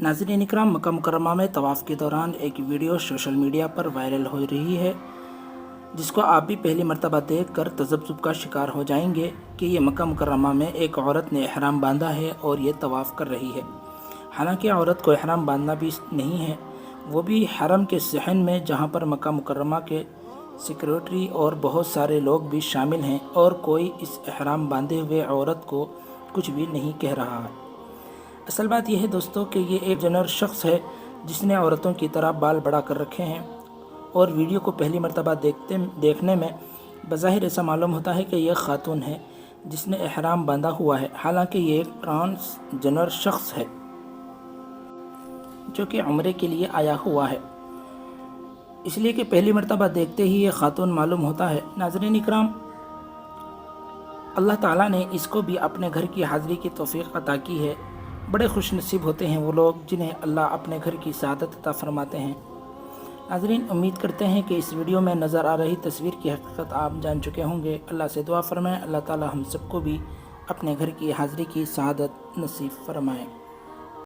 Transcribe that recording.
नाज़रीन इकराम, मक्का मुकर्रमा में तवाफ़ के दौरान एक वीडियो सोशल मीडिया पर वायरल हो रही है, जिसको आप भी पहली मर्तबा देख कर तज़ब्ज़ुब का शिकार हो जाएंगे कि ये मक्का मुकर्रमा में एक औरत ने इहराम बांधा है और ये तवाफ़ कर रही है। हालांकि औरत को इहराम बांधना भी नहीं है, वो भी हरम के सहन में, जहाँ पर मक्का मुकर्रमा के सिक्योरिटी और बहुत सारे लोग भी शामिल हैं, और कोई इस इहराम बांधे हुए औरत को कुछ भी नहीं कह रहा है। असल बात यह है दोस्तों कि ये एक जनर शख्स है जिसने औरतों की तरह बाल बड़ा कर रखे हैं, और वीडियो को पहली मर्तबा देखने में बज़ाहिर ऐसा मालूम होता है कि यह खातून है जिसने इहराम बांधा हुआ है। हालांकि ये एक ट्रांसजेंडर शख्स है जो कि उम्रे के लिए आया हुआ है, इसलिए कि पहली मर्तबा देखते ही ये खातून मालूम होता है। नाज़रीन इकराम, अल्लाह ताला ने इसको भी अपने घर की हाज़िरी की तौफ़ीक़ अता की है। बड़े खुश नसीब होते हैं वो लोग जिन्हें अल्लाह अपने घर की सआदत अता फरमाते हैं। नाज़रीन, उम्मीद करते हैं कि इस वीडियो में नज़र आ रही तस्वीर की हकीकत आप जान चुके होंगे। अल्लाह से दुआ फरमाएं, अल्लाह ताला हम सबको भी अपने घर की हाज़िरी की सआदत नसीब फरमाएं।